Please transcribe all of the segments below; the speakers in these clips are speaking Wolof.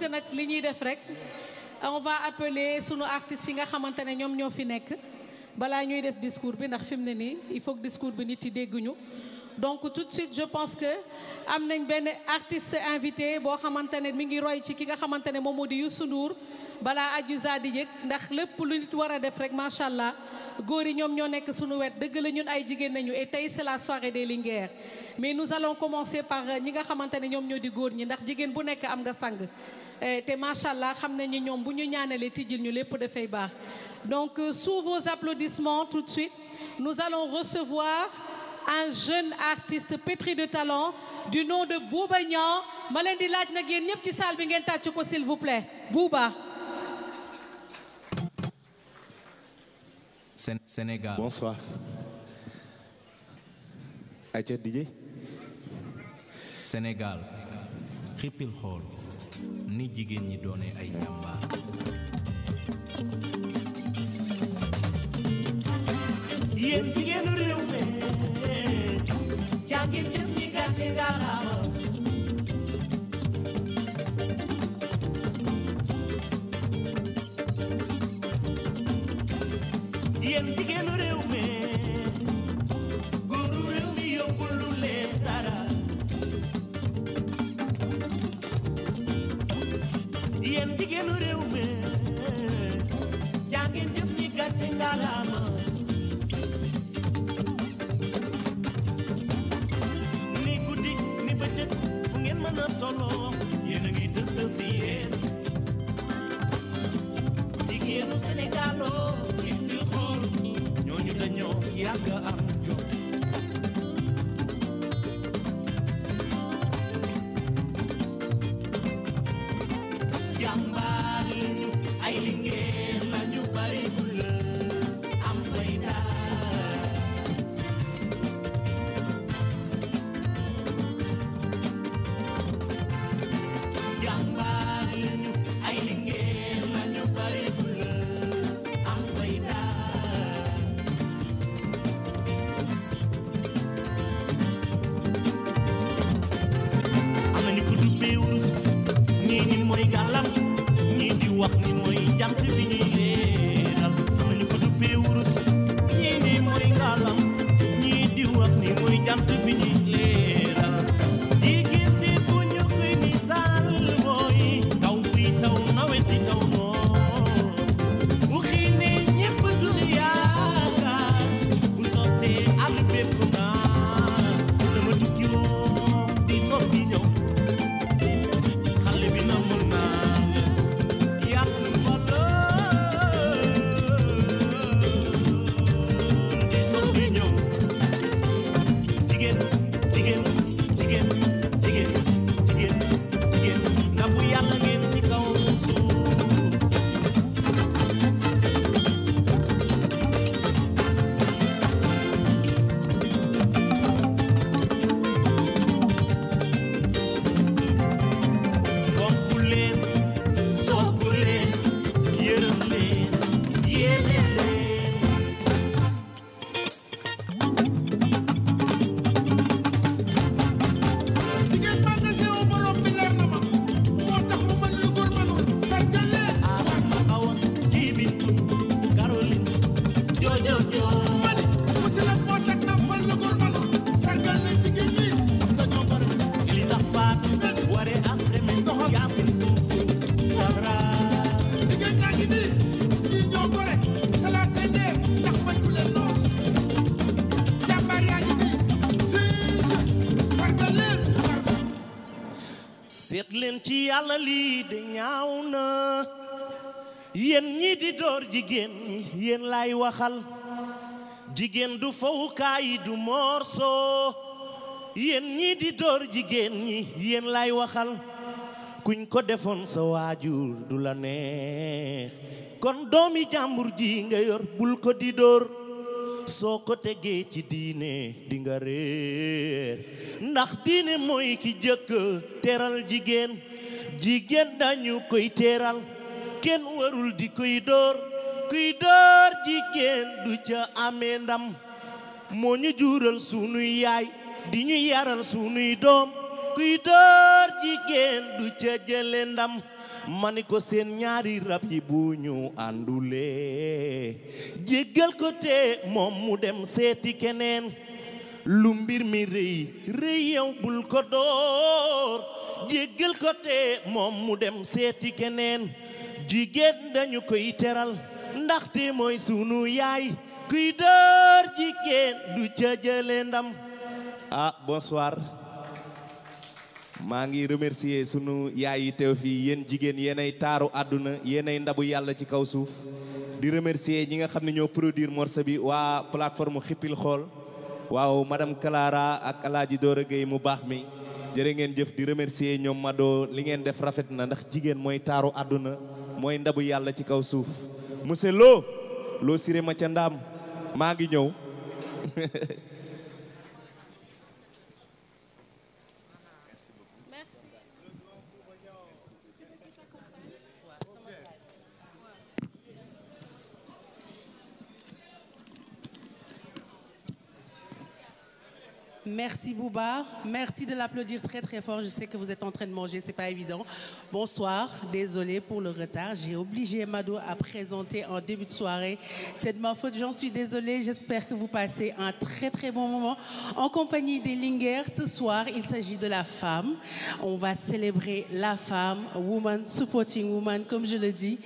que nag li ñuy def rek on va appeler sunu artistes yi nga xamante ne ñoom ñoo fi nekk balaa ñuy def discours bi ndax fi mu ne nii il faut que discours bi nit yi dégguñu donc tout de suite je pense que am nañ benn artiste invité boo xamante ne mi ngi roy ci ki nga xamante ne moom moo di Youssou Ndour balaa Adiouza di yëg ndax lépp lu nit war a def rek macha allah góor yi ñoom ñoo nekk suñu wet dëgg la ñun ay jigéen nañu et tey c'est la soirée des Linguères mais nous allons commencer par ñi nga xamante ne ñoom ñoo di góor ñi ndax jigéen bu nekk am nga sang te macha allah xam nañu ñoom bu ñu ñaanalee tijjil ñu lépp dafay baax donc sous vos applaudissements tout de suite nous allons recevoir un jeune artiste pétri de talent du nom de Bouba Niang ma leen di laaj nag yéen ñëpp ci salle bi ngeen tàcc ko s'il vous plaît Bouba. Sénégal. Bonsoir. Aïcha DJ. Sénégal xippil xool ni jigéen ñi doone ay jàmbaar. yéen jigéenu réew mi jàngeen jëf ñi gàcce ngalaama yéen jigéenu réew mi góoru réew mi yóbbul lu leen dara yéen jigéenu réew mi jàngeen jëf ñi gàcce ngalaama ni guddi ni bëccëg fu ngeen mën a tolloo yéen a ngi tës tës si yéen jigéenu Sénégaloo ñooñu dañoo yàgg am jom jàmbaar lañu ay Linguère lañu bari fulla am fayda jàmbaar lañu ay Linguère lañu bari fulla am fayda am na ñu ko dubbee wurus ñii ni mooy gàllam ñii di wax ni mooy jant bi ñuy leeral am na ñu ko dubbee wurus ñii ni mooy gàllam ñii di wax ni mooy jant bi ñuy leeral jigéen bi bu ñu koy misaal mooy taw bi taw nawet di taw noor bu xiinee ñépp du yaakaar bu sottee àll bépp naa dama tukki woon di soppi ñëw xale bi na mën naa yàq fa lool di soppi ñëw jigéen jigéen jigéen jigéen jigéen jigéen na bu yàlla ngeen ci kaw suuf fonk leen sopp leen yërëm leen yéene leen jigéen magasin wu borom bi leer na ma moo tax mu mën lu góor mënul sargal leen Adama Awa Jibintu Caroline Jojo Jo mani musi nag moo tax na mën lu góor mënul sargal leen jigéen ñi daf dañoo bari Elisa Fatou Waré André Soxal. Yacine Toufou Sabra jigéen ñaa ngi nii ñii ñoo gore salaatee ndeer ndax bañ ku leen noos jàmbaar yaa ngi nii ci sargal leen seet leen ci yàlla lii de ñaaw na yéen ñi di door jigéen ñi yéen lay waxal jigéen du fowukaay du morso yéen ñi di door jigéen ñi yéen lay waxal kuñ ko defoon sa waajur du la neex kon doomi jàmbur ji nga yor bul ko di door soo ko tegee ci diine di nga réer ndax diine mooy ki jëkk teral jigéen jigéen dañu koy teral kenn warul di koy dóor kuy dóor jigéen du ca amee ndam moo ñu jural sunuy yaay di ñu yaral sunuy doom kuy door jigéen du ca jële ndam mani ko seen ñaari rab yi bu ñu àndulee jéggal ko te moom mu dem seeti keneen lu mbir mi rëy yow bul ko door jéggal ko te moom mu dem seeti keneen jigéen dañu koy teral ndaxte mooy sunu yaay kuy door jigéen du ca jële ndam. Bonsoir maa ngi remercier sunu yaay yi teew fii yéen jigéen yéenay taaru àdduna yéenay ndabu yàlla ci kaw suuf di remercier ñi nga xam ne ñoo produire morceau bi waa plateforme Xippil Xool waaw madame Clara ak Alaaji Doora Gueye mu baax mi jërë ngeen jëf di remercier ñoom Mado li ngeen def rafet na ndax jigéen mooy taaru àdduna mooy ndabu yàlla ci kaw suuf monsieur loo siré ma ca ndaam maa ngi ñëw Merci Bouba, merci de l'applaudir très très fort. Je sais que vous êtes en train de manger, c'est pas évident. Bonsoir, désolé pour le retard. J'ai obligé Mado à présenter en début de soirée. C'est de ma faute, j'en suis désolée. J'espère que vous passez un très très bon moment en compagnie des Linguères. Ce soir, il s'agit de la femme. On va célébrer la femme, woman, supporting woman, comme je le dis.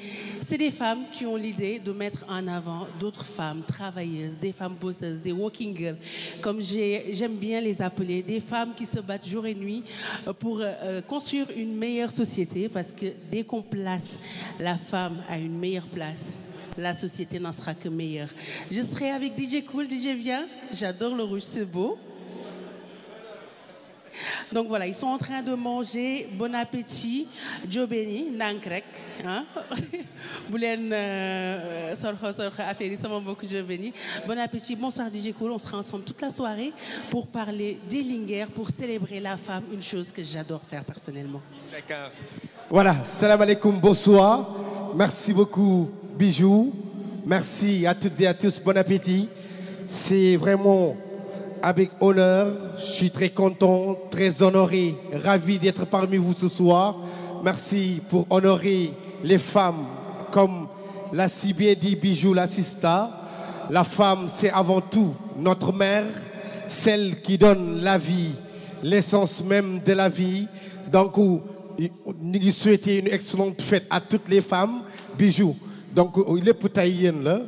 C'est des femmes qui ont l'idée de mettre en avant d'autres femmes travailleuses, des femmes bosseuses, des working girls, comme j'aime bien les appeler, des femmes qui se battent jour et nuit pour construire une meilleure société, parce que dès qu'on place la femme à une meilleure place, la société n'en sera que meilleure. Je serai avec DJ Cool. DJ viens, j'adore le rouge, c'est beau. Donc voilà, ils sont en train de manger. Bon appétit. Dieu béni, nank rek, hein? Boulen sorkho affaire sama mbokk Dieu béni. Bon appétit. Bonsoir DJ Cool. On sera ensemble toute la soirée pour parler des Linguères, pour célébrer la femme, une chose que j'adore faire personnellement. D'accord. Voilà, salam alaikum, bonsoir. Merci beaucoup Bijou. Merci à toutes et à tous. Bon appétit. C'est vraiment avec honneur, je suis très content, très honoré, ravi d'être parmi vous ce soir. Merci pour honorer les femmes comme l'a si bien dit Bijou l'assista. La femme, c'est avant tout notre mère, celle qui donne la vie, l'essence même de la vie. Donc, nous souhaitons une excellente fête à toutes les femmes. Bijou. Donc, il est pour là,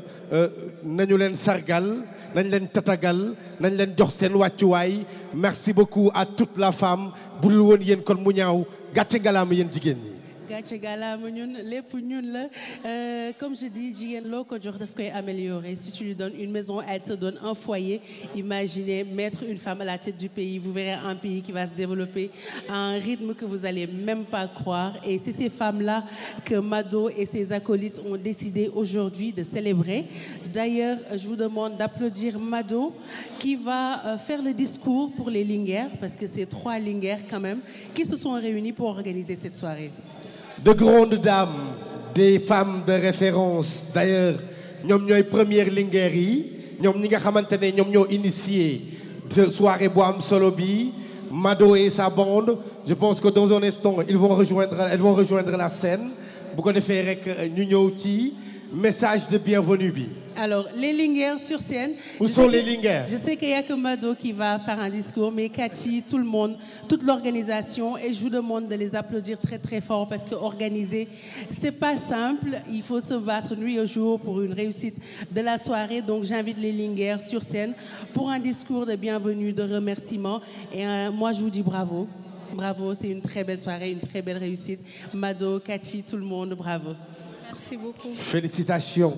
nous len sargal. Nañ leen tatagal nañ leen jox seen wàccuwaay merci beaucoup à toute la femme bu dul woon yéen kon mu ñaaw gàcce ngalaama yéen jigéen ñi. gàcce ngalaama ñun lépp ñun la comme je dis jigéen loo ko jox daf koy améliorer. Si tu lui donnes une maison, elle te donne un foyer. Imaginez mettre une femme à la tête du pays, vous verrez un pays qui va se développer à un rythme que vous allez même pas croire. Et c'est ces femmes-là que Mado et ses acolytes ont décidé aujourd'hui de célébrer. D'ailleurs, je vous demande d'applaudir Mado qui va faire le discours pour les Linguères, parce que c'est 3 Linguères quand même qui se sont réunies pour organiser cette soirée. De grandes dames, des femmes de référence. D'ailleurs, ñoom ñooy première Linguère yi ñoom ñi nga xamante ne ñoom ñoo initié de soirée bu am solo bi Mado et sa bande. Je pense que dans un instant, elles vont rejoindre la scène. Bu ko defee rek ñu ñëw ci message de bienvenue bi. Alors, les Linguères sur scène. Où sont les Linguères? Je sais qu'il n'y a que Mado qui va faire un discours, mais Cathy, tout le monde, toute l'organisation, et je vous demande de les applaudir très très fort parce que organiser, c'est pas simple. Il faut se battre nuit et jour pour une réussite de la soirée. Donc, j'invite les Linguères sur scène pour un discours de bienvenue, de remerciement. Et moi, je vous dis bravo. Bravo, c'est une très belle soirée, une très belle réussite. Mado, Cathy, tout le monde, bravo. Merci beaucoup. Félicitations.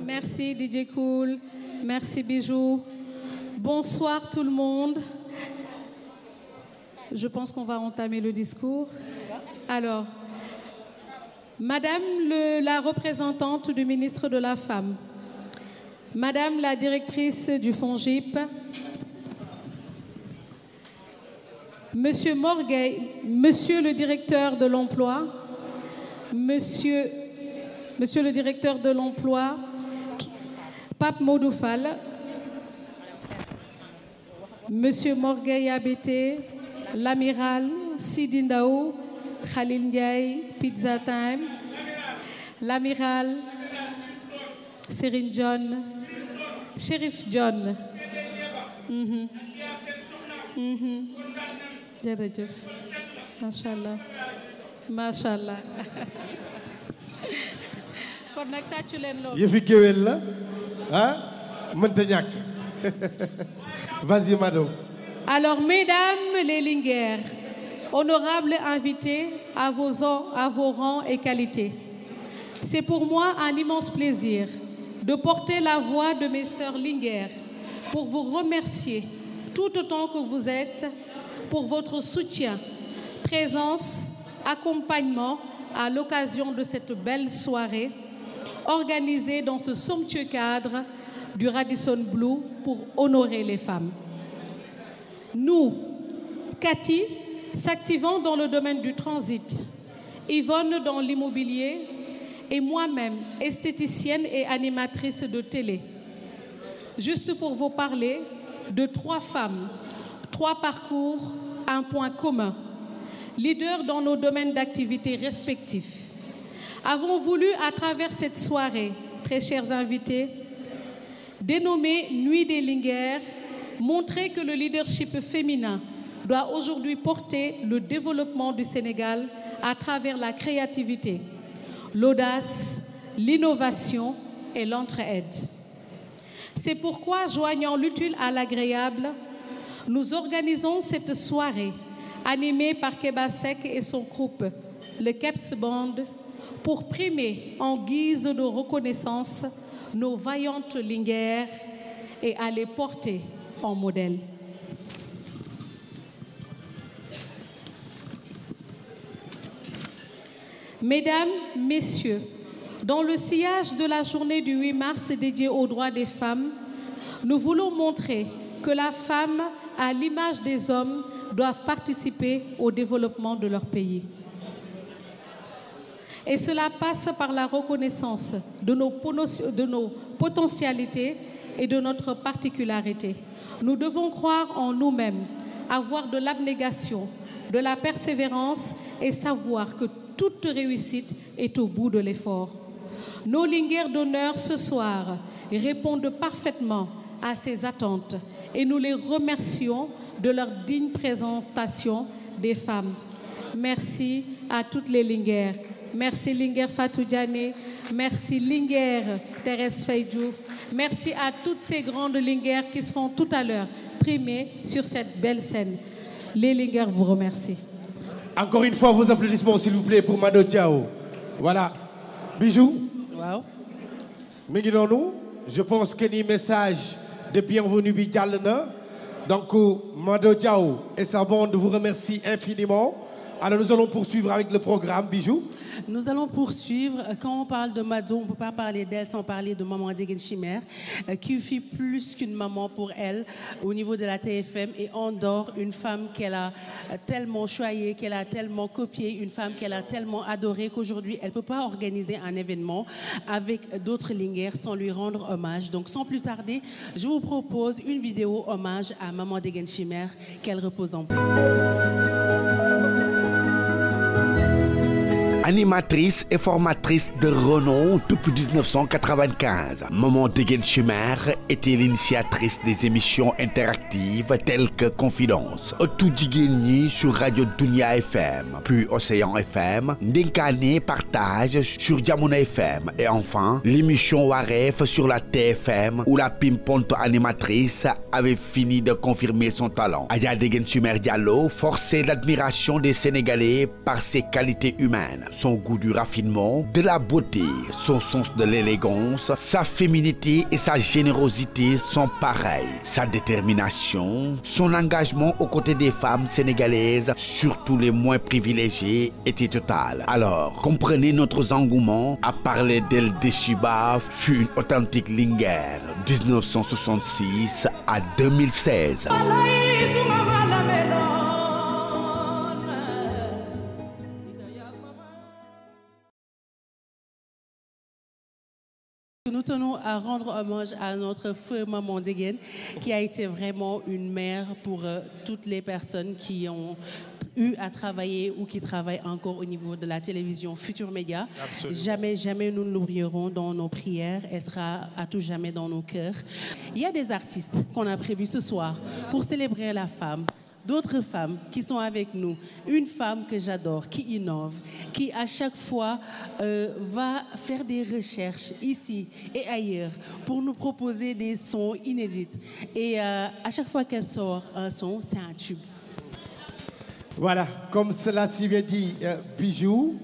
Merci DJ Cool, merci Bijou. Bonsoir tout le monde. Je pense qu'on va entamer le discours. Alors, Madame la représentante du ministre de la Femme, Madame la directrice du FONGIP, Monsieur Morgueil, Monsieur le directeur de l'emploi, Monsieur le directeur de l'emploi, Pape Modoufal, Monsieur Morgueil Abété, l'amiral Sidi Ndaw, Khalil Ndiaye, Pizza Time, l'amiral, Serigne John, Chérif John. Jërëjëf. Machallah. Machallah. Kon nag tàccu leen loolu. yëfi géwél la ah mënta ñàkk. Vas-y, Mado. Alors, mesdames les Linguères, honorables invités à vos rangs et qualités, c'est pour moi un immense plaisir de porter la voix de mes sœurs Linguères pour vous remercier tout autant que vous êtes pour votre soutien, présence, accompagnement à l'occasion de cette belle soirée organisée dans ce somptueux cadre du Radisson Blu pour honorer les femmes. Nous, Cathy, s'activant dans le domaine du transit, Yvonne dans l'immobilier et moi-même, esthéticienne et animatrice de télé. Juste pour vous parler de 3 femmes, 3 parcours, un point commun, leaders dans nos domaines d'activité respectifs. Avons voulu, à travers cette soirée, très chers invités, dénommée Nuit des Linguères, montrer que le leadership féminin doit aujourd'hui porter le développement du Sénégal à travers la créativité, l'audace, l'innovation et l'entraide. C'est pourquoi, joignant l'utile à l'agréable, nous organisons cette soirée animée par Keba Seck et son groupe, le Keps Band, pour primer en guise de reconnaissance nos vaillantes Linguères et à les porter en modèle. Mesdames, Messieurs, dans le sillage de la journée du 8 mars dédiée aux droits des femmes, nous voulons montrer que la femme, à l'image des hommes, doit participer au développement de leur pays. Et cela passe par la reconnaissance de nos potentialités et de notre particularité. Nous devons croire en nous-mêmes, avoir de l'abnégation, de la persévérance et savoir que toute réussite est au bout de l'effort. Nos Linguères d'honneur ce soir répondent parfaitement à ces attentes et nous les remercions de leur digne présentation des femmes. Merci à toutes les Linguères. Merci Linguère Fatou Diané, merci Linguère Thérèse Faye Diouf, merci à toutes ces grandes Linguères qui seront tout à l'heure primées sur cette belle scène. Les Linguères vous remercient. Encore une fois, vos applaudissements s'il vous plaît pour Mado Diao. Voilà. Bijou. Waaw. Mi ngi noonu. Je pense que ni message de bienvenue bi jàll na. Donc Mado Diao et sa bande vous remercie infiniment. Alors nous allons poursuivre avec le programme, Bijou. Nous allons poursuivre. Quand on parle de Mado, on ne peut pas parler d'elle sans parler de Maman Déguène Chimère, qui fut plus qu'une maman pour elle au niveau de la TFM et en dehors, une femme qu'elle a tellement choyée, qu'elle a tellement copiée, une femme qu'elle a tellement adorée qu'aujourd'hui, elle ne peut pas organiser un événement avec d'autres Linguères sans lui rendre hommage. Donc sans plus tarder, je vous propose une vidéo hommage à Maman Déguène Chimère, qu'elle repose en paix. Animatrice et formatrice de renom depuis 1995, Maman Déguène Chimère était l'initiatrice des émissions interactives telles que Confidence, Ëttu Jigéen Ñi sur Radio Dunia FM, puis Océan FM, Ndenkané Partage sur Jamono FM et enfin l'émission Wareef sur la TFM où la pimpante animatrice avait fini de confirmer son talent. Adja Déguène Chimère Diallo forçait l'admiration des Sénégalais par ses qualités humaines. Son goût du raffinement, de la beauté, son sens de l'élégance, sa féminité et sa générosité sont pareils. Sa détermination, son engagement aux côtés des femmes sénégalaises, surtout les moins privilégiées, était total. Alors, comprenez notre engouement à parler d'elle. Deshiba fut une authentique Linguère, 1966 à 2016. Nous tenons à rendre hommage à notre feu Maman Déguène, qui a été vraiment une mère pour toutes les personnes qui ont eu à travailler ou qui travaillent encore au niveau de la télévision Futur Média. Jamais, jamais nous ne l'oublierons dans nos prières. Elle sera à tout jamais dans nos cœurs. Il y a des artistes qu'on a prévus ce soir pour célébrer la femme. D'autres femmes qui sont avec nous. Une femme que j'adore, qui innove, qui à chaque fois va faire des recherches ici et ailleurs pour nous proposer des sons inédits. Et à chaque fois qu'elle sort un son, c'est un tube. Voilà, comme cela s'y vient dit, Bijou,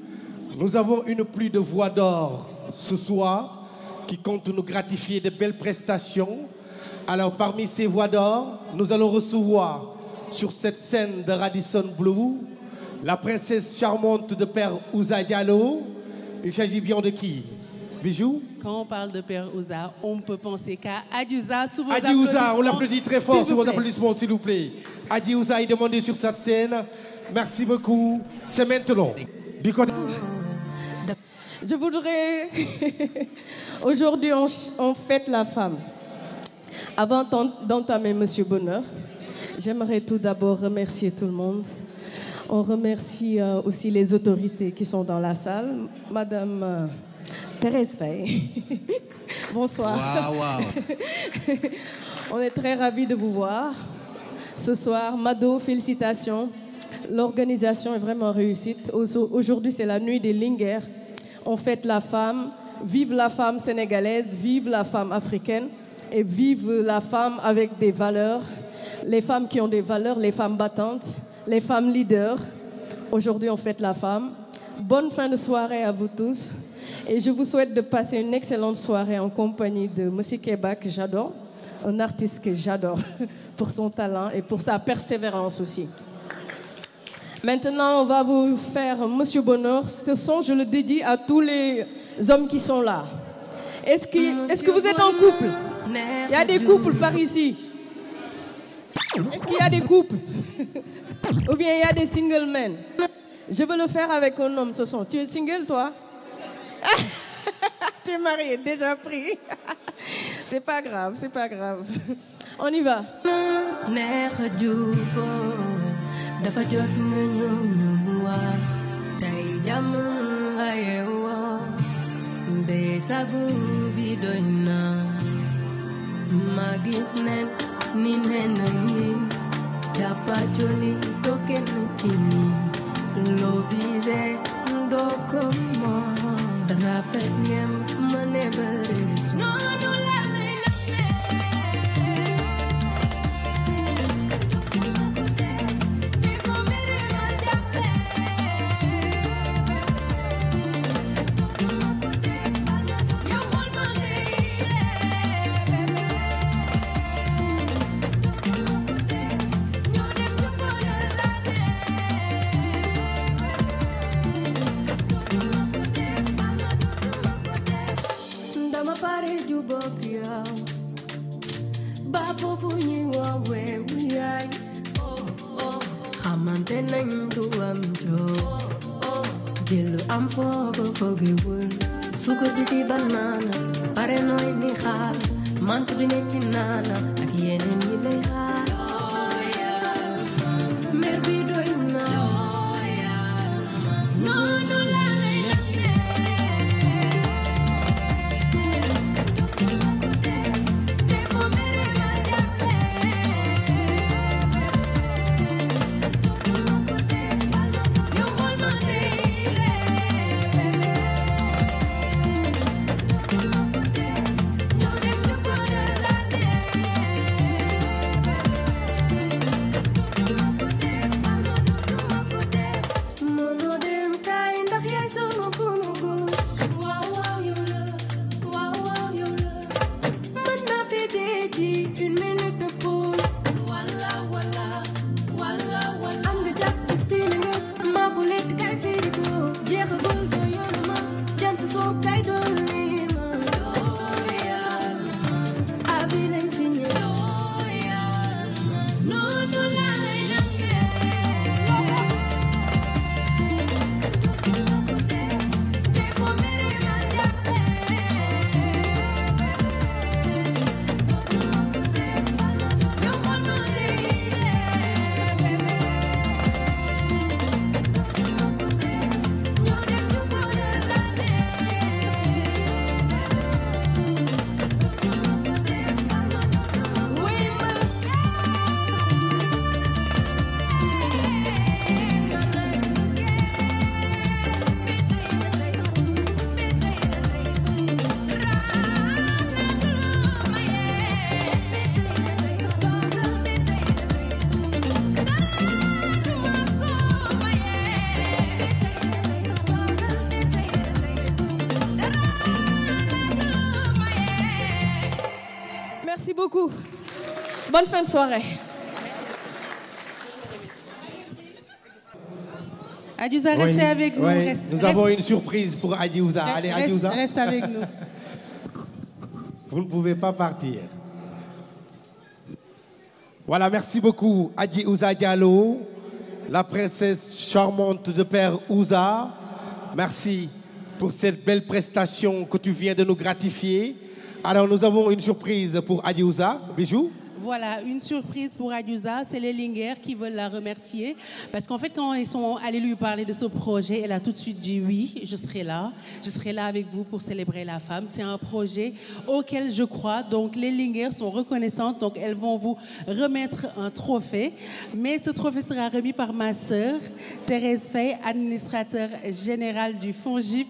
nous avons une pluie de voix d'or ce soir qui compte nous gratifier de belles prestations. Alors parmi ces voix d'or, nous allons recevoir sur cette scène de Radisson Blu la princesse charmante de Père Ouza Diallo. Il s'agit bien de qui? Bijou? Quand on parle de Père Ouza, on peut penser qu'à Adiouza, sous vos Adi Ouza, on applaudissements, l'applaudit très fort s'il sous vous vos plaît. applaudissements, s'il vous plaît. Adi Ouza est demandé sur cette scène. Merci beaucoup. C'est maintenant. Du côté... Je voudrais... Aujourd'hui, on fête la femme. Avant d'entamer Monsieur Bonheur, j'aimerais tout d'abord remercier tout le monde. On remercie aussi les autoristes qui sont dans la salle. Madame Thérèse Faye. Bonsoir. Wow. On est très ravis de vous voir. Ce soir, Mado, félicitations. L'organisation est vraiment réussite. Aujourd'hui, c'est la nuit des Linguères. On fête la femme. Vive la femme sénégalaise, vive la femme africaine et vive la femme avec des valeurs. Les femmes qui ont des valeurs, les femmes battantes, les femmes leaders. Aujourd'hui, on fête la femme. Bonne fin de soirée à vous tous. Et je vous souhaite de passer une excellente soirée en compagnie de Monsieur Keba, que j'adore. Un artiste que j'adore pour son talent et pour sa persévérance aussi. Maintenant, on va vous faire Monsieur Bonheur. Ce son, je le dédie à tous les hommes qui sont là. Est-ce que vous êtes en couple? Il y a des couples par ici. Est-ce qu'il y a des couples? Ou bien il y a des single men? Je veux le faire avec un homme ce son. Tu es single, toi? Tu es marié, déjà pris. C'est pas grave, c'est pas grave. On y va. Dafa jot nga ñëw ñu wax tey jàmm la yeewoo de sagu bi doy na ma gis nen ni nen ni jàppa joli token ci ni loo visé doo ko moo rafet ngem ma ne bëri noonu la xamante nañ du am joo jël am foogo foogewul suukar bi ci banaana pare nooy ni xaal mant bi ne ci naana ak yeneen yi lay xaar mer bi doy na noonu la lay beaucoup. Bonne fin de soirée. Adiouza, restez avec nous. Oui. Nous avons une surprise pour Adiouza. Allez, Adiouza. Reste avec nous. Vous ne pouvez pas partir. Voilà, merci beaucoup, Adji Ouza Diallo, la princesse charmante de Père Ouza. Merci pour cette belle prestation que tu viens de nous gratifier. Alors, nous avons une surprise pour Adji Ouza. Bijou. Voilà, une surprise pour Adiouza, c'est les Linguères qui veulent la remercier. Parce qu'en fait, quand ils sont allés lui parler de ce projet, elle a tout de suite dit oui, je serai là avec vous pour célébrer la femme. C'est un projet auquel je crois. Donc les Linguères sont reconnaissantes, donc elles vont vous remettre un trophée. Mais ce trophée sera remis par ma sœur, Thérèse Faye, administrateur général du FONGIP,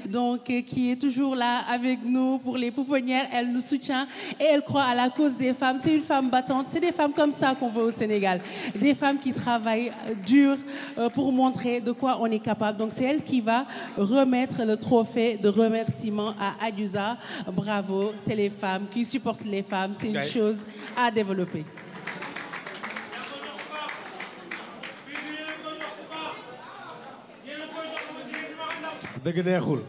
donc qui est toujours là avec nous pour les pouponnières. Elle nous soutient et elle croit à la cause des femmes. C'est une femme battante, c'est des femmes comme ça qu'on veut au Sénégal, des femmes qui travaillent dur pour montrer de quoi on est capable. Donc c'est elle qui va remettre le trophée de remerciement à Adiouza. Bravo, c'est les femmes qui supportent les femmes, c'est une chose à développer. dëgg neexul.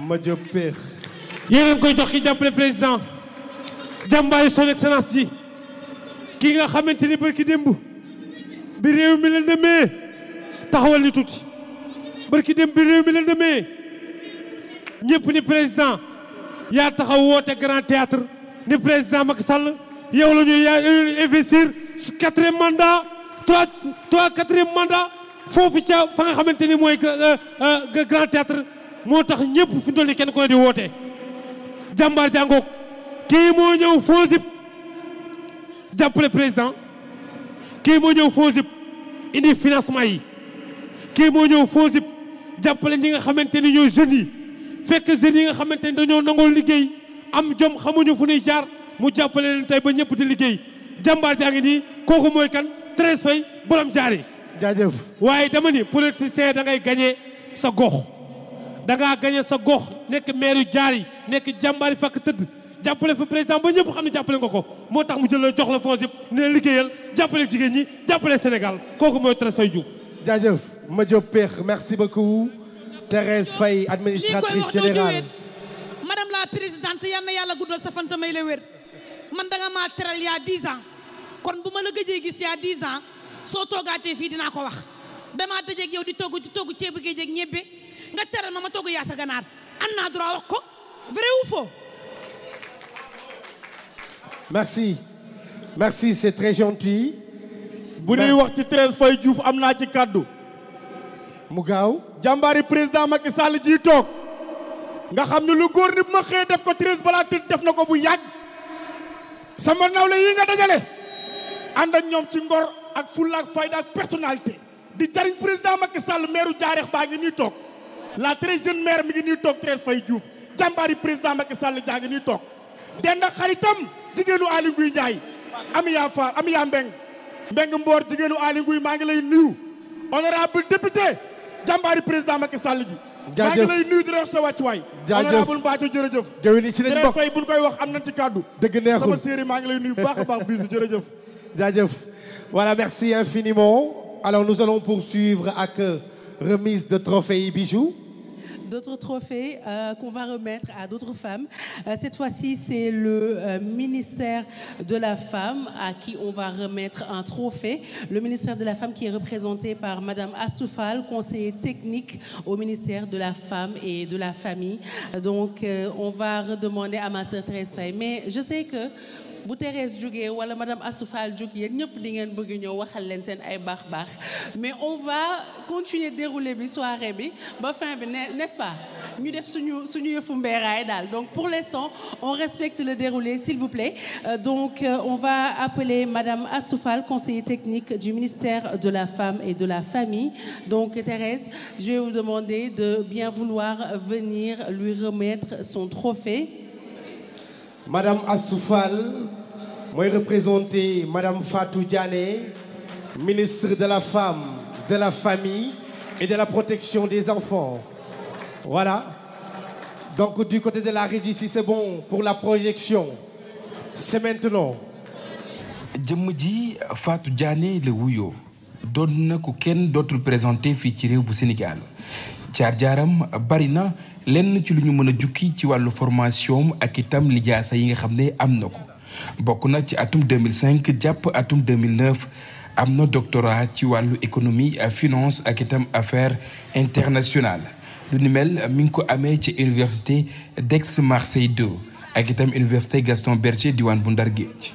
ma jóg peex. yéen a ngi koy jox ki jàppale président. jàmbaayu son excellence ji ki nga xamante ni barki démb bi réew mi leen demee taxawal ni tuuti barki démb bi réew mi leen demee ñëpp ni président yaa taxaw woote grand théâtre ni président Macky Sall yow la ñuy yaa investir su 4e mandat 4e mandat foofu ca fa nga xamante ni mooy grand théâtre moo tax ñëpp fi ndolli kenn ko di woote jàmbaar jàngook kii moo ñëw FONGIP jàppale président kii moo ñëw FONGIP indi financement yi kii moo ñëw FONGIP jàppale ñi nga xamante ni ñoo jeunes yi fekk jeunes yi nga xamante ni dañoo nangoo liggéey am jom xamuñu fu ñuy jaar mu jàppale leen tey ba ñëpp di liggéey jàmbaar jaa ngi nii kooku mooy kan Thérèse Faye borom jaari jaajëf. waaye dama ni politicien da ngay gagné sa gox da ngaa gagné sa gox nekk maire jaari nekk jàmbaari fakk tëdd jàppale fa président ba ñëpp xam ne jàppale nga ko moo tax mu jël la jox la FONGIP ne liggéeyal jàppale jigéen ñi jàppale Sénégal kooku mooy Thérèse Faye Diouf. jaajëf ma jóg peex merci beaucoup Thérèse Faye administratrice générale. madame la présidente yal na yàlla guddal sa fanta may la wér man da nga maa teral il y a 10 ans kon bu ma la gëjee gis il y a 10 ans soo toogaatee fii dinaa ko wax damaa tëjeeg yow di togg ceebu géej ak ñebbe nga teral ma togg yaa sa ganaar am naa droit wax ko vrai ou faux. merci c'est très gentil. bu ñuy wax ci Thérèse Faye Diouf am naa ci kàddu mu gaaw. jàmbaari président Macky Sall ji toog nga xam ne lu góor ni bu ma xëyee def ko Thérèse balaa tëdd def na ko bu yàgg sama nawle yi nga dajale ànd ak ñoom ci ngor ak fulla ak fayda ak personnalité di jariñ président Macky Sall maire Jaareex baa ngi nii toog la très jeune maire mi ngi nii toog Thérèse Faye Diouf jàmbaari président Macky Sall jaa ngi nii toog dend ak xaritam jigéenu Aly Ngouille Ndiaye Amiya Fall Amiya Mbeng Mboor jigéenu Aly Ngouille maa ngi lay nuyu honorable député jàmbaari président Macky Sall ji maa ngi lay nuyu di wax sa wàccuwaay honorable Mbathio jërëjëf jëwin yi ci lañ bokk Thérèse Faye buñ koy wax am nañ ci kàddu dëgg neexul sama série maa ngi lay nuyu bu baax a baax bisu jërëjëf jaajëf voilà merci infiniment alors nous allons poursuivre ak remise de trophées et bijoux. D'autres trophées qu'on va remettre à d'autres femmes. Cette fois-ci, c'est le ministère de la Femme à qui on va remettre un trophée. Le ministère de la Femme qui est représenté par Madame Astou Fall, conseiller technique au ministère de la Femme et de la Famille. Donc, on va redemander à ma sœur Thérèse Faye. Mais je sais que bu Thérèse jógee wala madame Astou Fall jóg yéen ñëpp di ngeen bëgg ñëw waxal leen seen ay baax mais on va continuer dérouler bi soirée bi ba fin bi n'est-ce pas ñu def suñu yëfu mbeeraay daal donc pour l'instant on respecte le déroulé s'il vous plaît donc on va appeler madame Astou Fall conseillère technique du ministère de la Femme et de la Famille. Donc Thérèse, je vais vous demander de bien vouloir venir lui remettre son trophée. Madame Astou Fall mooy représenter Madame Fatou Diané, ministre de la Femme, de la Famille et de la Protection des Enfants. Voilà. Donc du côté de la régie, si c'est bon pour la projection, c'est maintenant. jëmm ji Fatou Diané la wuyoo doon na ko kenn dootul présenté fii ci réew bu Sénégal jaar-jaaram bari na lenn ci lu ñu mën a jukki ci wàllu formation ak itam lijaasa yi nga xam ne am na ko bokk na ci atum 2005 jàpp atum 2009 am na doctorat ci wàllu économie finance ak itam affaires internationales lu ni mel mi ngi ko amee ci université d'Aix-Marseille 2 ak itam université Gaston Berger diwaan bu Ndar Géej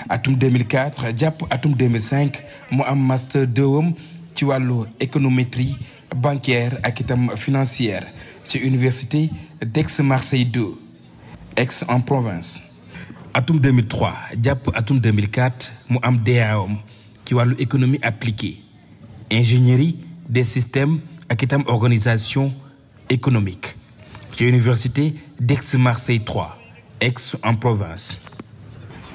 atum 2004 jàpp atum 2005 mu am master 2 ci wàllu économétrie bancaire ak itam financière ci université d'Aix-Marseille 2 Aix-en-Provence. atum 2003 jàpp atum 2004 mu am DAom ci wàllu économie appliquée ingénierie des systèmes ak itam organisation économique ci université d'Aix-Marseille 3 Aix-en-Provence.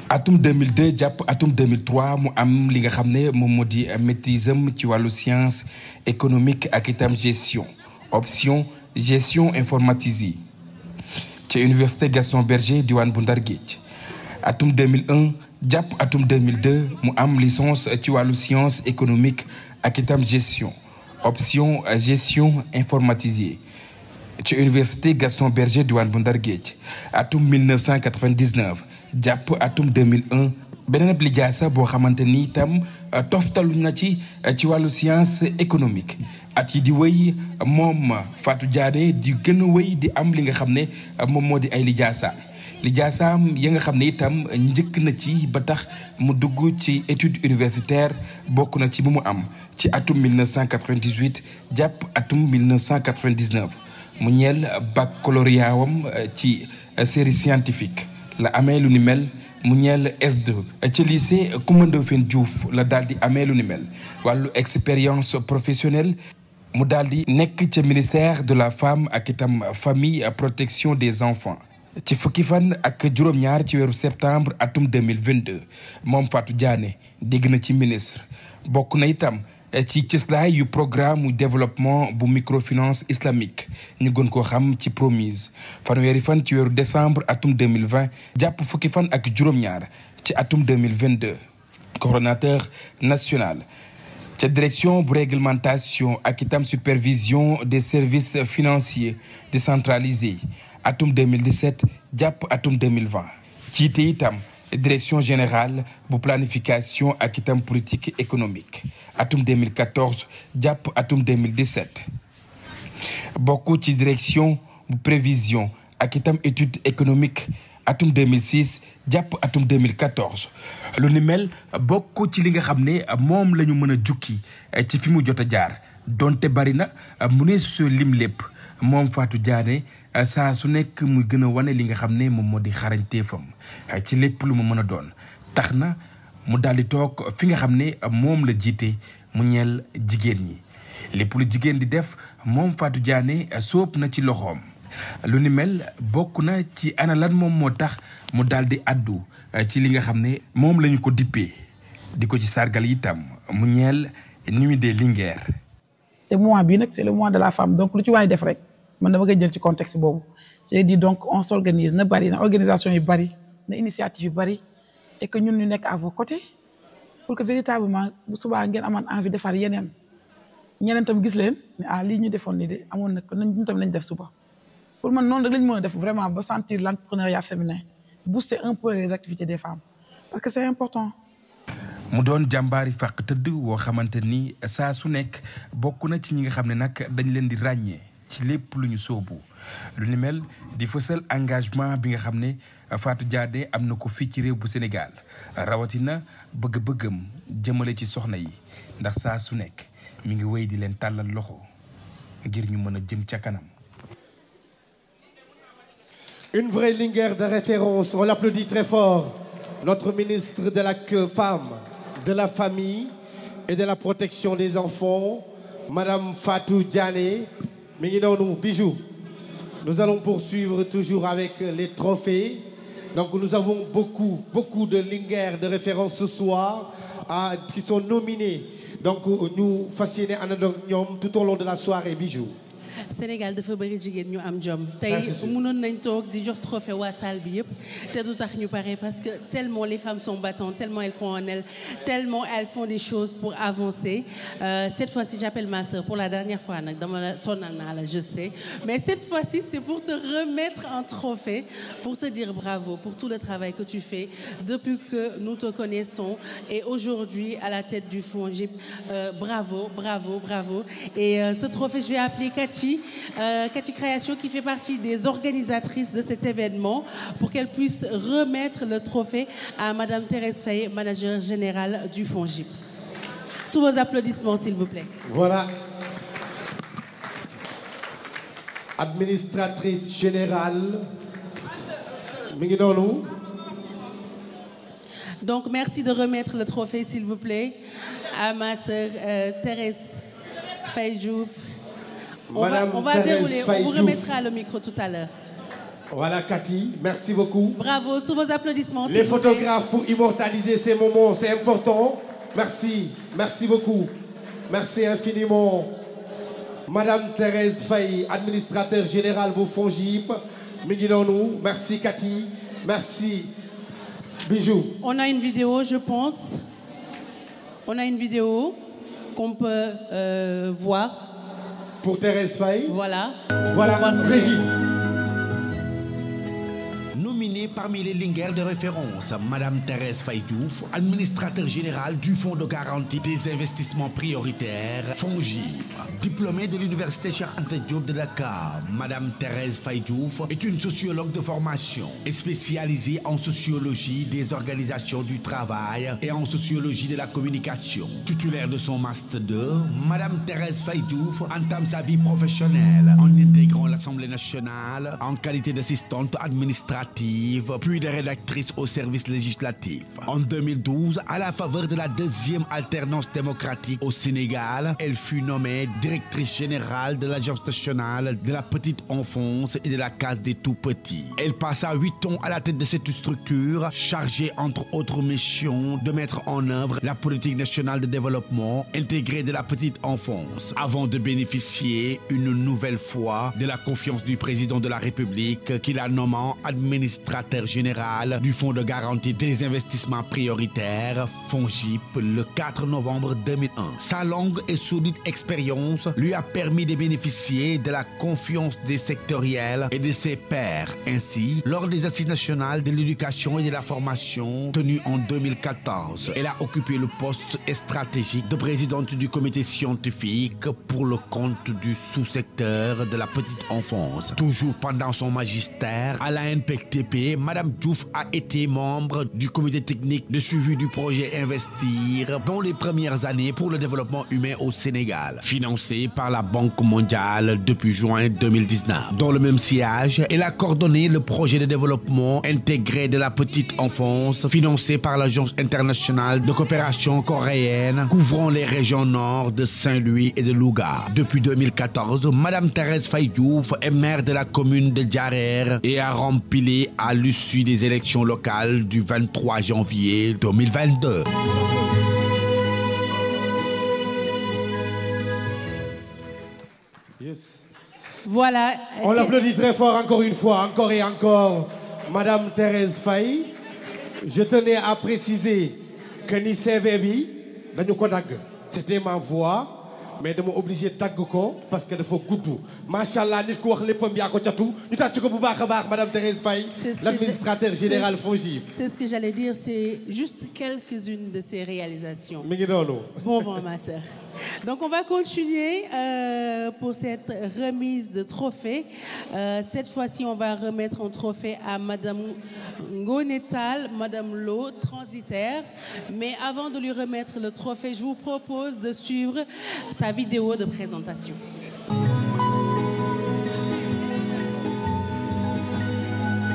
atum 2002 jàpp atum 2003 mu am li nga xam ne moom moo di maîtrise am ci wàllu science économique ak itam gestion option gestion informatisée ci université Gaston Berger diwaan bu Ndar Géej. atum 2001 jàpp atum 2002 mu am licence ci wàllu science économique ak itam gestion option gestion informatisée ci université Gaston Berger diwaan bu Ndar Géej. atum 1999 jàpp atum 2001 beneen ab lijaasa boo xamante ni itam toftalu na ci wàllu science économique at yi di wéy moom Fatou Diané di gën a wéy di am li nga xam ne moom moo di ay lijaasaam ya nga xam ne itam njëkk na ci ba tax mu dugg ci étude universitaire bokk na ci bu mu am ci atum 1998 jàpp atum 1999 mu ñeel baccalauréat wam ci série scientifique la amee lu ni mel mu ñeel S2 ci lycée Coumba Ndoffène Diouf la daal di amee lu ni mel wàllu expérience professionnelle mu daal di nekk ca ministère de la femme ak itam famille protection des enfants ci fukki fan ak juróom-ñaar ci weeru septembre atum 2022 moom Fatou Diané dégg na ci ministre bokk na itam ci cëslaay yu programme développement bu microfinance islamique ñu gën koo xam ci Promise fanweeri fan ci weeru décembre atum 2020 jàpp fukki fan ak juróom-ñaar ci atum 2022 coordonnateur national ca direction bu réglementation ak itam supervision des services financiers décentralisés atum 2017 jàpp atum 2020 ciite itam direction générale bu planification ak itam politique économique atum 2014 jàpp atum 2017 bokk ci direction bu prévision ak itam étude économique atum 2006 jàpp atum 2014 lu ni mel bokk ci li nga xam ne moom la ñu mën a jukki ci fi mu jot a jaar donte bari na mu ne su lim lépp moom Fatou Diané saa su nekk muy gën a wane li nga xam ne moom moo di xarañteefam ci lépp lu mu mën a doon tax na mu daal di toog fi nga xam ne moom la jiite mu ñeel jigéen ñi lépp lu jigéen di def moom Fatou Diané sóob na ci loxoom. lu ni mel bokk na ci ana lan moom moo tax mu daal di addu ci li nga xam ne moom lañu ko dippee di ko ci sargal itam mu ñeel nuit des Linguères. te mois bii nag c'est le mois de la femme donc lu ci waay def rek man dama koy jël ci contexte boobu j'ai dit donc on s'organise na bari na organisation yu bari na initiative yu bari et que ñun ñu nekk à vos côtés pour que véritablement bu subaa ngeen amaan envie defar yeneen ñeneen tam gis leen ne ah lii ñu defoon nii de amoon na ko ñun tam lañ def suba. pour man noonu rek lañ mën a def vraiment ba sentir l'entrepreneuriat féminin booster un peu les activités des femmes parce que c'est important. mu doon jàmbaari fàq tëdd woo xamante ni saa su nekk bokk na ci ñi nga xam ne nag dañ leen di ràññee ci lépp lu ñu soobu lu ni mel di fësal engagement bi nga xam ne Fatou Diané am na ko fii ci réew bu Sénégal rawatina bëgg-bëggam jëmale ci soxna yi ndax saa su nekk mi ngi wéy di leen tàllal loxo ngir ñu mën a jëm ca kanam. Une vraie Linguère de référence, on l'applaudit très fort. Notre ministre de la Femme, de la Famille et de la Protection des Enfants, Madame Fatou Diané. Mi ngi noonu Bijou. Nous allons poursuivre toujours avec les trophées. Donc nous avons beaucoup de Linguères de référence ce soir qui sont nominés. Donc ñu fas yéene àndandoo ak ñoom tout au long de la soirée Bijou. Sénégal dafa bëri jigéen ñu am jom tey mënoon nañ toog di jox trophée waa salle bi yëpp te du tax ñu pare parce que tellement les femmes sont battantes, tellement elles croient en elles, tellement elles font des choses pour avancer. Cette fois-ci j'appelle ma sœur pour la dernière fois nag dama la sonal naa la je sais, mais cette fois-ci c'est pour te remettre un trophée, pour te dire bravo pour tout le travail que tu fais depuis que nous te connaissons et aujourd'hui à la tête du FONGIP. Bravo, bravo, bravo. Et ce trophée je vais appeler Cathy Création qui fait partie des organisatrices de cet événement pour qu'elle puisse remettre le trophée à Madame Thérèse Faye, manager générale du FONGIP. Sous vos applaudissements s'il vous plaît. Voilà. Administratrice générale. Mi ngi noonu. Donc merci de remettre le trophée s'il vous plaît à ma sœur Thérèse Faye Diouf. On va dérouler, on vous remettra le micro tout à l'heure. Voilà Cathy, merci beaucoup. Bravo, sous vos applaudissements. Les photographes pour immortaliser ces moments, c'est important. Merci, merci beaucoup. Merci infiniment. Madame Thérèse Faye, administrateur général bu FONGIP. Mi ngi noonu. Merci Cathy, merci Bijou. On a une vidéo, je pense. On a une vidéo qu'on peut voir. Pour Thérèse Faye. Voilà. Voilà, Régie. Nominée parmi les linguères de référence, Madame Thérèse Faye Diouf, administrateur général du Fonds de garantie des investissements prioritaires, FONGIP. Diplômée de l'Université Cheikh Anta Diop de Dakar, Madame Thérèse Faye Diouf est une sociologue de formation et spécialisée en sociologie des organisations du travail et en sociologie de la communication. Titulaire de son Master 2, Madame Thérèse Faye Diouf entame sa vie professionnelle en intégrant l'Assemblée nationale en qualité d'assistante administrative, puis de rédactrice au service législatif. En 2012, à la faveur de la deuxième alternance démocratique au Sénégal, elle fut nommée directrice générale de l'Agence nationale de la petite enfance et de la case des tout-petits. Elle passa 8 ans à la tête de cette structure, chargée entre autres missions de mettre en œuvre la politique nationale de développement intégrée de la petite enfance, avant de bénéficier une nouvelle fois de la confiance du président de la République qui la nommant administrateur général du Fonds de garantie des investissements prioritaires, FONGIP, le 4 novembre 2001. Sa longue et solide expérience lui a permis de bénéficier de la confiance des sectoriels et de ses pairs. Ainsi, lors des assises nationales de l'éducation et de la formation tenues en 2014, elle a occupé le poste stratégique de présidente du comité scientifique pour le compte du sous-secteur de la petite enfance. Toujours pendant son magistère à l'ANPTP, Madame Diouf a été membre du comité technique de suivi du projet Investir dans les premières années pour le développement humain au Sénégal, financé par la Banque mondiale depuis juin 2019. Dans le même sillage, elle a coordonné le projet de développement intégré de la petite enfance, financé par l'Agence internationale de coopération coréenne, couvrant les régions nord de Saint-Louis et de Louga. Depuis 2014, Madame Thérèse Faye Diouf est maire de la commune de Diarère et a rempli à l'issue des élections locales du 23 janvier 2022. Yes. Voilà. On l'applaudit très fort encore une fois, encore et encore, Madame Thérèse Faye. Je tenais à préciser que ni CV bi dañu ko dagg. C'était ma voix. Mais dama obligé tagg ko parce que dafa gudd machallah nit ku wax léppam yaa ko catu ñu tàcc ko bu baax a baax Madame Thérèse Faye, l'administrateur général FONGIP. C'est ce que j'allais dire, c'est juste quelques-unes de ses réalisations. Mi ngi noonu. Bon, ma sœur. Donc on va continuer pour cette remise de trophée. Cette fois-ci, on va remettre un trophée à Madame Ngonetal, Madame Lo, transitaire. Mais avant de lui remettre le trophée, je vous propose de suivre sa vidéo de présentation.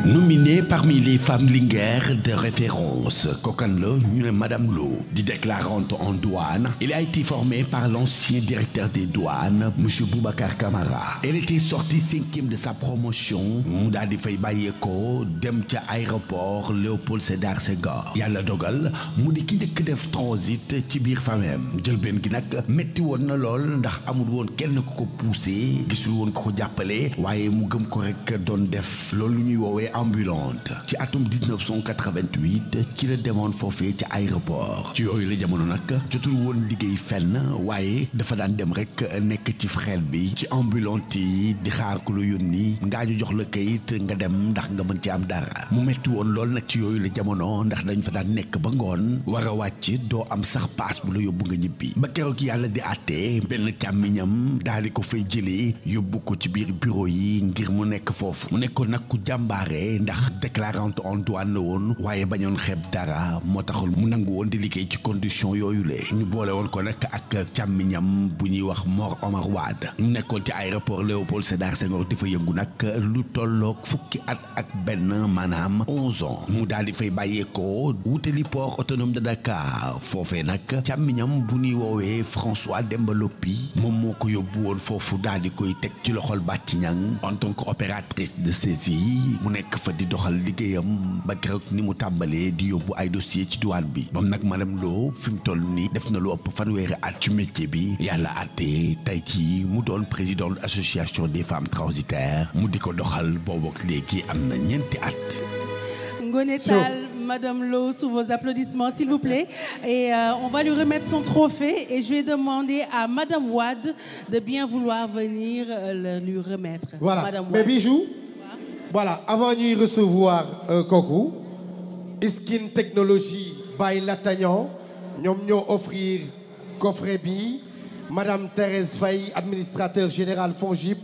Nominée parmi les femmes linguères de référence, Kokanlo, Madame Lo, dit déclarante en douane, elle a été formée par l'ancien directeur des douanes, M. Boubacar Camara. Elle était sortie 5e de sa promotion, Mouda di fay bayeko, dem ca aéroport Léopold Sédar Senghor. Yàlla dogal, mu di ki njëkk def transit ci biir famem. Jëlbeen gi nag metti woon na lool ndax amul woon kenn ku ko poussé, gisul woon ko jàppale, waaye mu gëm ko rek doon def loolu ñuy woowee ambulante. Ci atum 1988 ci la demoon foofee ci aéroport. Ci yooyu la jamono nag jotul woon liggéey fenn, waaye dafa daan dem rek nekk ci frel bi ci ambulante yi di xaar ku lu yónni ngaa ñu jox la kayit nga dem ndax nga mën ci am dara. Mu metti woon lool nag ci yooyu la jamono ndax dañ fa daan nekk ba ngoon war a wàcc doo am sax paas bu la yóbbu nga ñibbi ba keroog yàlla di àtte benn càmmiñam daal di ko fay jëlee yóbbu ko ci biir bureau yi ngir mu nekk foofu. Mu nekkoon nag ku jàmbaare ndax déclarante en douane la woon waaye bañoon xeeb dara moo taxul mu nangu woon di liggéey ci condition yooyu le ñu boole woon ko nag ak càmmiñam bu ñuy wax Mor Omar Wade mu nekkoon ci aéroport Léopold Sédar Senghor di fa yëngu nag lu tolloog fukki at ak benn maanaam 11 ans mu daal di fay bàyyeekoo wutali port autonome de Dakar foofee nag càmmiñam bu ñuy woowee François Demba Loppi moom moo ko yóbbu woon foofu daal di koy teg ci loxol Bàcci Ñang en tant qu'opératrice de saisie mu nekk fa di doxal liggéeyam ba keroog ni mu tàmbalee di yóbbu ay dossier ci douane bi moom nag madame Lo fi mu toll nii def na lu ëpp fanweeri at ci métier bi yàlla àtte tey jii mu doon président de l'association des femmes transitaires mu di ko doxal boobu ak léegi am na ñeenti at. Ngoné Tall, Madame Lo, sous vos applaudissements, s'il vous plaît. Et on va lui remettre son trophée. Et je vais demander à Madame Wade de bien vouloir venir lui remettre. Voilà. Madame Mais Wade. Bijou, voilà, avant de recevoir Kokou, Iskin Technologie by Latagnan, nous allons offrir coffret bi. Madame Thérèse Faye, administrateur général Fongib,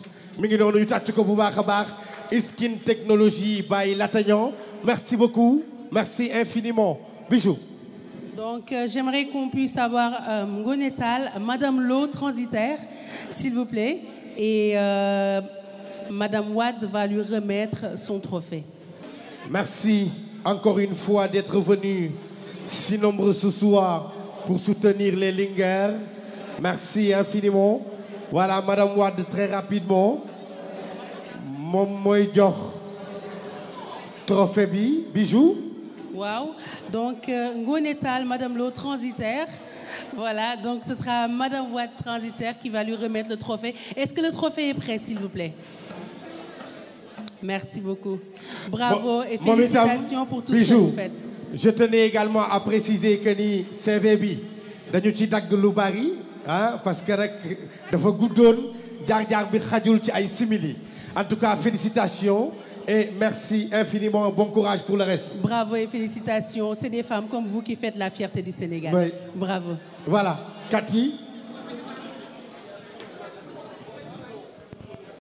Iskin Technologie by Latagnan. Merci beaucoup, merci infiniment. Bijou. Donc, j'aimerais qu'on puisse avoir Ngoné Tall, Madame Lo, transitaire, s'il vous plaît. Et Madame Wade va lui remettre son trophée. Merci encore une fois d'être venus si nombreux ce soir pour soutenir les Lingers. Merci infiniment. Voilà, Madame Wade, très rapidement. Mon moy-jox trophée bi, Bijou. Wow. Donc, Ngoné Tall, Madame Lo, transitaire. Voilà, donc ce sera Madame Wade, transitaire, qui va lui remettre le trophée. Est-ce que le trophée est prêt, s'il vous plaît? Merci beaucoup. Bravo et félicitations pour tout ce que vous faites. Je tenais également à préciser que ni CV bi dañu ci dagg lu bari parce que rek dafa guddoon jaar-jaar bi xajul ci ay simili. En tout cas, félicitations et merci infiniment. Bon courage pour le reste. Bravo et félicitations. C'est des femmes comme vous qui faites la fierté du Sénégal. Oui. Bravo. Voilà, Cathy.